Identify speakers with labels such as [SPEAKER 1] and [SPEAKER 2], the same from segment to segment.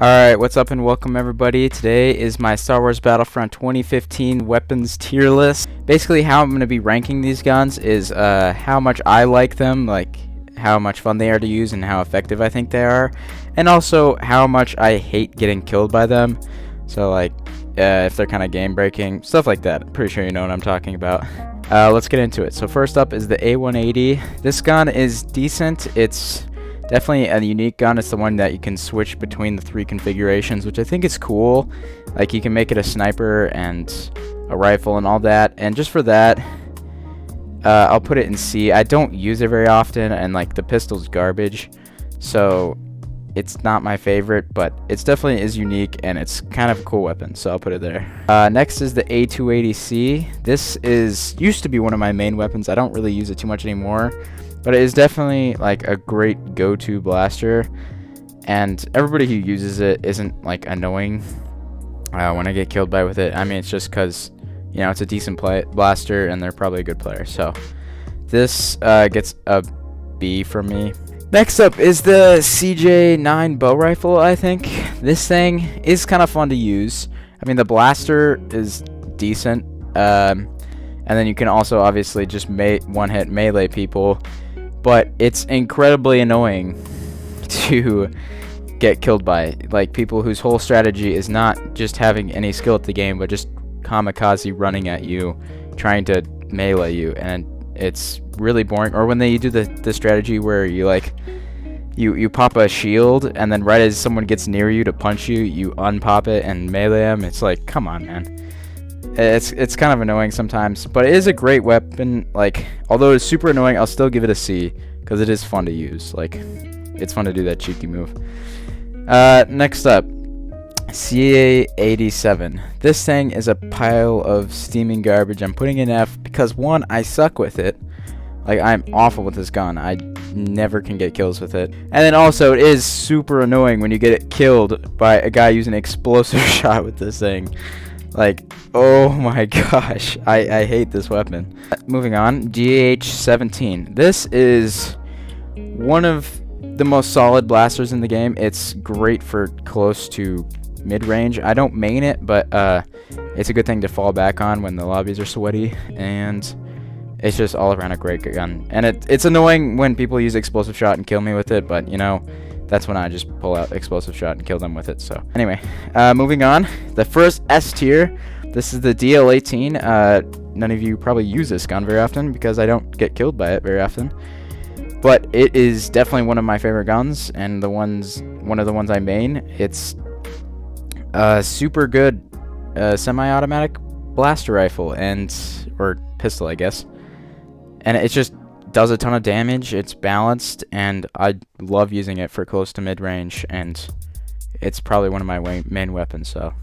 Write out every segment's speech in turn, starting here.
[SPEAKER 1] Alright, what's up and welcome everybody. Today is my Star Wars Battlefront 2015 weapons tier list. Basically how I'm going to be ranking these guns is how much I like them, like how much fun they are to use and how effective I think they are, and also how much I hate getting killed by them. So like if they're kind of game breaking, stuff like that. I'm pretty sure you know what I'm talking about. Let's get into it. So first up is the A180. This gun is decent. It's definitely a unique gun. It's the one that you can switch between the three configurations, which I think is cool. Like you can make it a sniper and a rifle and all that. And just for that, I'll put it in C. I don't use it very often, and like the pistol's garbage, so it's not my favorite, but it's definitely is unique and it's kind of a cool weapon, so I'll put it there. Next is the A280C. This used to be one of my main weapons. I don't really use it too much anymore, but it is definitely like a great go-to blaster, and everybody who uses it isn't like annoying when I get killed by with it. I mean, it's just because, you know, it's a decent blaster and they're probably a good player. So this gets a B from me. Next up is the CJ9 bow rifle. I think this thing is kind of fun to use. I mean, the blaster is decent, and then you can also obviously just one-hit melee people, but it's incredibly annoying to get killed by, like people whose whole strategy is not just having any skill at the game, but just kamikaze running at you, trying to melee you, and it's really boring. Or when they do the strategy where you like you pop a shield, and then right as someone gets near you to punch you, you unpop it and melee them. It's like, come on, man. It's kind of annoying sometimes, but it is a great weapon. Like, although it's super annoying, I'll still give it a C because it is fun to use. Like, it's fun to do that cheeky move. Next up, CA87. This thing is a pile of steaming garbage. I'm putting in F because, one, I suck with it. Like, I'm awful with this gun. I never can get kills with it. And then also, it is super annoying when you get it killed by a guy using an explosive shot with this thing. Like, oh my gosh, I hate this weapon. Moving on, GH17. This is one of the most solid blasters in the game. It's great for close to mid-range. I don't main it, but it's a good thing to fall back on when the lobbies are sweaty, and it's just all around a great gun. And it's annoying when people use explosive shot and kill me with it, but you know, that's when I just pull out explosive shot and kill them with it. So anyway, moving on, the first S tier. This is the DL18. None of you probably use this gun very often because I don't get killed by it very often, but it is definitely one of my favorite guns, and one of the ones I main. It's super good semi-automatic blaster rifle or pistol, I guess, and it just does a ton of damage. It's balanced, and I love using it for close to mid-range, and it's probably one of my main weapons, so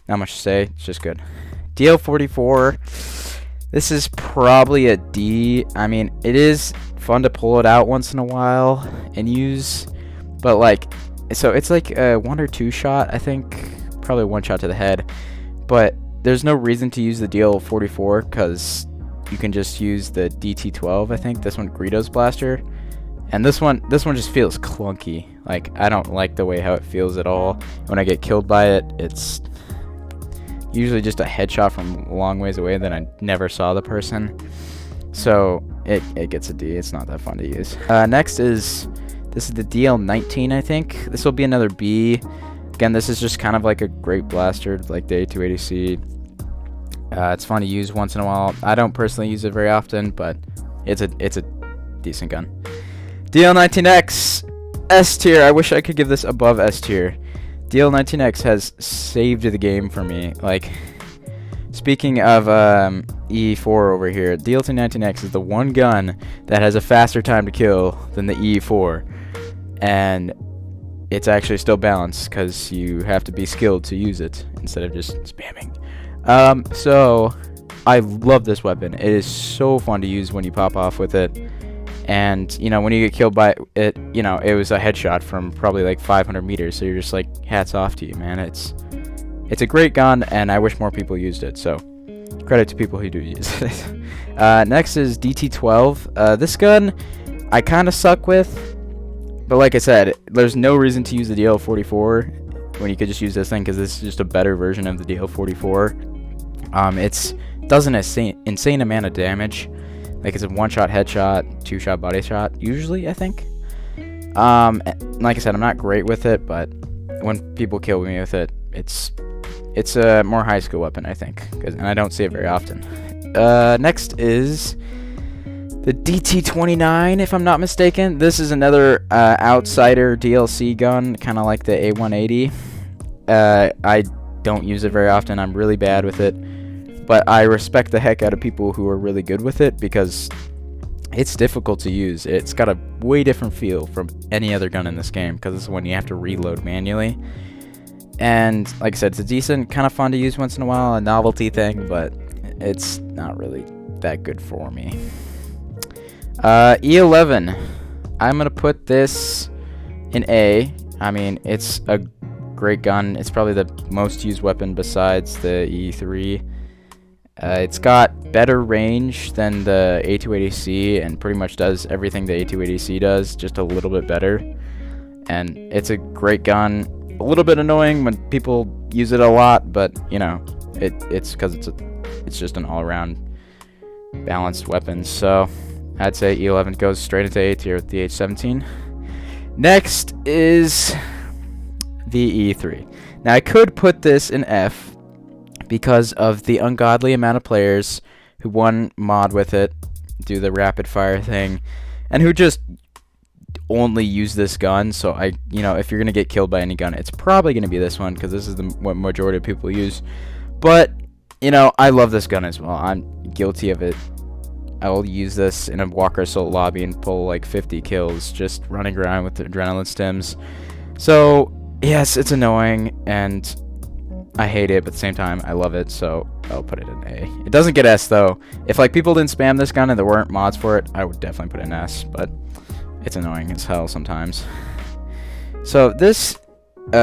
[SPEAKER 1] not much to say. It's just good. DL44. This is probably a D. I mean, it is fun to pull it out once in a while and use, but like, so it's like a 1 or 2 shot, I think, probably 1 shot to the head, but there's no reason to use the DL44 because you can just use the DT12, I think, this one, Greedo's blaster, and this one just feels clunky. Like, I don't like the way how it feels at all. When I get killed by it, it's usually just a headshot from a long ways away, then I never saw the person, so it gets a D. It's not that fun to use. Next is, this is the DL19, I think. This will be another B. Again, this is just kind of like a great blaster, like the A280C. It's fun to use once in a while. I don't personally use it very often, but it's a decent gun. DL19X, S tier. I wish I could give this above S tier. DL19X has saved the game for me. Like, speaking of E4 over here, DL19X is the one gun that has a faster time to kill than the E4, and it's actually still balanced because you have to be skilled to use it instead of just spamming. So I love this weapon. It is so fun to use when you pop off with it, and you know, when you get killed by it, you know, it was a headshot from probably like 500 meters, so you're just like, hats off to you, man. It's a great gun, and I wish more people used it, so credit to people who do use it. Next is DT12. This gun I kind of suck with, but like I said, there's no reason to use the DL44. when you could just use this thing, because this is just a better version of the DL44. It's does an insane amount of damage. Like, it's a one-shot headshot, two-shot body shot, usually, I think. Like I said, I'm not great with it, but when people kill me with it, it's a more high skill weapon, I think, and I don't see it very often. Next is the DT29, if I'm not mistaken. This is another outsider DLC gun, kind of like the A180. I don't use it very often. I'm really bad with it, but I respect the heck out of people who are really good with it, because it's difficult to use. It's got a way different feel from any other gun in this game, because it's one you have to reload manually. And like I said, it's a decent, kind of fun to use once in a while, a novelty thing, but it's not really that good for me. E11. I'm gonna put this in A. I mean, it's a great gun. It's probably the most used weapon besides the E3. It's got better range than the A280C, and pretty much does everything the A280C does, just a little bit better. And it's a great gun. A little bit annoying when people use it a lot, but you know, it's because it's just an all-around balanced weapon. So I'd say E11 goes straight into A tier with the H17. Next is the E3. Now I could put this in F because of the ungodly amount of players who one mod with it, do the rapid fire thing, and who just only use this gun. So you know, if you're gonna get killed by any gun, it's probably gonna be this one, because this is what majority of people use. But you know, I love this gun as well. I'm guilty of it. I will use this in a Walker Assault lobby and pull like 50 kills just running around with the adrenaline stims. So yes, it's annoying and I hate it, but at the same time I love it, so I'll put it in A. It doesn't get S though. If like people didn't spam this gun and there weren't mods for it, I would definitely put it in S, but it's annoying as hell sometimes. So this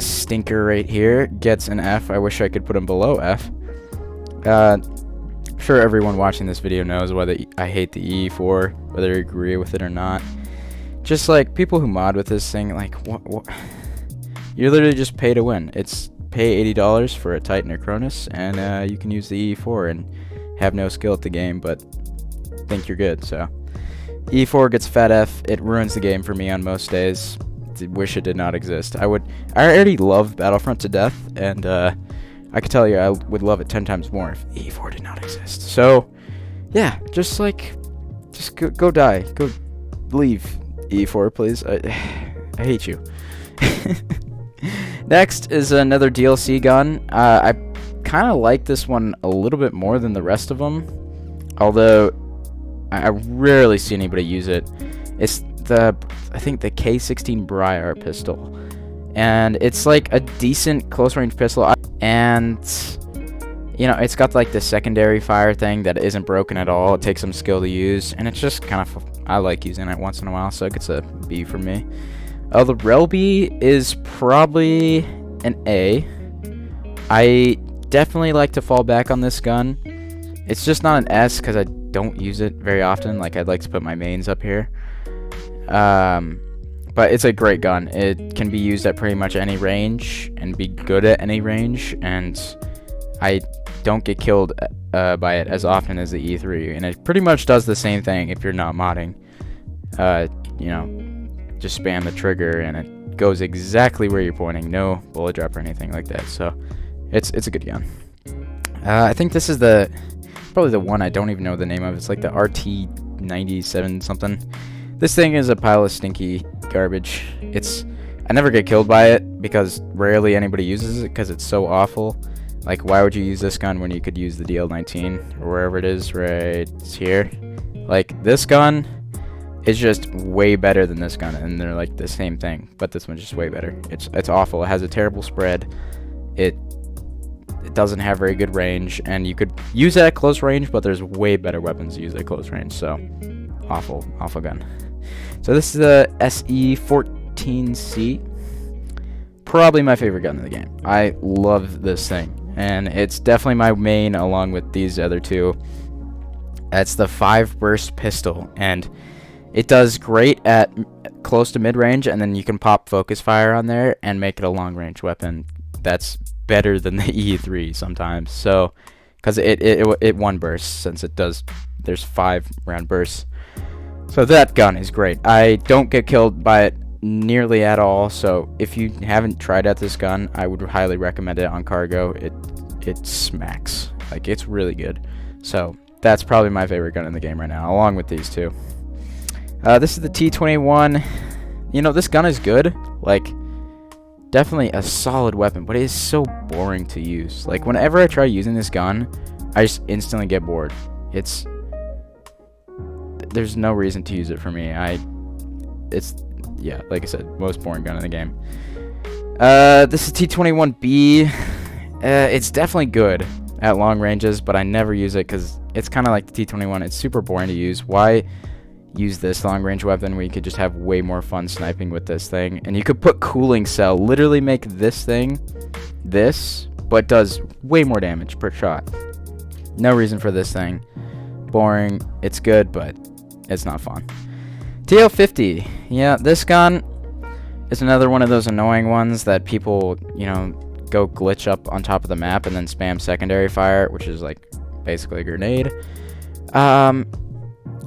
[SPEAKER 1] stinker right here gets an F. I wish I could put him below F. I'm sure everyone watching this video knows whether I hate the E4, whether you agree with it or not. Just like people who mod with this thing, like what? You literally just pay to win. It's pay $80 for a Titan or Cronus, and you can use the E4 and have no skill at the game, but think you're good. So E4 gets fat F. It ruins the game for me on most days. I wish it did not exist. I already love Battlefront to death, and I could tell you I would love it 10 times more if E4 did not exist. So yeah, just go die. Go leave, E4, please. I hate you. Next is another DLC gun. I kind of like this one a little bit more than the rest of them, although I rarely see anybody use it. It's I think the K16 Bryar pistol, and it's like a decent close range pistol, and you know, it's got like the secondary fire thing that isn't broken at all. It takes some skill to use, and it's just kind of, I like using it once in a while, so it gets a B for me. The relby is probably an A. I definitely like to fall back on this gun. It's just not an S because I don't use it very often. Like, I'd like to put my mains up here. But it's a great gun. It can be used at pretty much any range and be good at any range, and I don't get killed by it as often as the E3, and it pretty much does the same thing if you're not modding. You know, just spam the trigger and it goes exactly where you're pointing, no bullet drop or anything like that. So it's a good gun. I think this is probably the one I don't even know the name of. It's like the RT97 something. This thing is a pile of stinky garbage. I never get killed by it because rarely anybody uses it because it's so awful. Like, why would you use this gun when you could use the DL19 or wherever it is right here? Like, this gun is just way better than this gun, and they're like the same thing, but this one's just way better. It's awful. It has a terrible spread. It doesn't have very good range, and you could use it at close range, but there's way better weapons to use at close range. So awful gun. So this is the SE14C, probably my favorite gun in the game. I love this thing, and it's definitely my main along with these other two. It's the 5-burst pistol, and it does great at close to mid-range, and then you can pop focus fire on there and make it a long-range weapon that's better than the E3 sometimes. So, because it one bursts, since there's 5 round bursts. So that gun is great. I don't get killed by it nearly at all. So if you haven't tried out this gun, I would highly recommend it on cargo. It smacks. Like, it's really good. So that's probably my favorite gun in the game right now, along with these two. This is the T21. You know, this gun is good. Like, definitely a solid weapon, but it is so boring to use. Like, whenever I try using this gun, I just instantly get bored. There's no reason to use it for me. Yeah, like I said, most boring gun in the game. This is T21B. It's definitely good at long ranges, but I never use it because it's kind of like the T21. It's super boring to use. Why use this long range weapon when you could just have way more fun sniping with this thing? And you could put cooling cell, literally make this thing this, but does way more damage per shot. No reason for this thing. Boring. It's good, but it's not fun. TL50. Yeah, this gun is another one of those annoying ones that people, you know, go glitch up on top of the map and then spam secondary fire, which is like basically a grenade.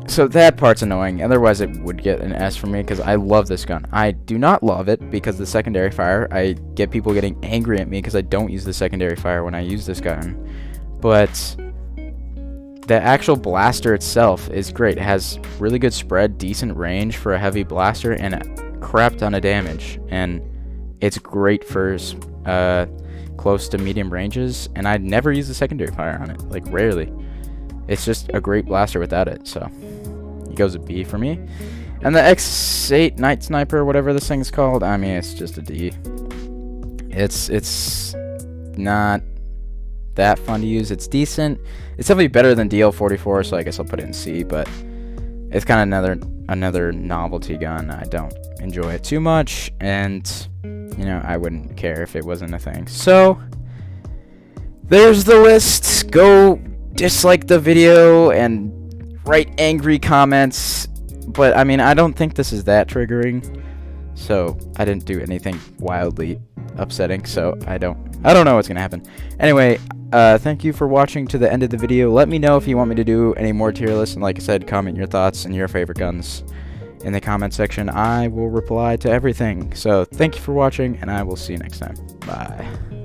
[SPEAKER 1] So that part's annoying. Otherwise, it would get an S for me because I love this gun. I do not love it because the secondary fire. I get people getting angry at me because I don't use the secondary fire when I use this gun. But the actual blaster itself is great. It has really good spread, decent range for a heavy blaster, and a crap ton of damage. And it's great for close to medium ranges, and I'd never use the secondary fire on it, like rarely. It's just a great blaster without it, so it goes a B for me. And the X8 Night Sniper, whatever this thing's called, I mean, it's just a D. It's not that fun to use. It's decent. It's definitely better than DL44, so I guess I'll put it in C, but it's kind of another novelty gun. I don't enjoy it too much, and you know, I wouldn't care if it wasn't a thing. So there's the list. Go dislike the video and write angry comments, but I mean, I don't think this is that triggering, so I didn't do anything wildly upsetting, so I don't know what's gonna happen. Anyway, thank you for watching to the end of the video. Let me know if you want me to do any more tier lists, and like I said, comment your thoughts and your favorite guns in the comment section. I will reply to everything. So thank you for watching, and I will see you next time. Bye.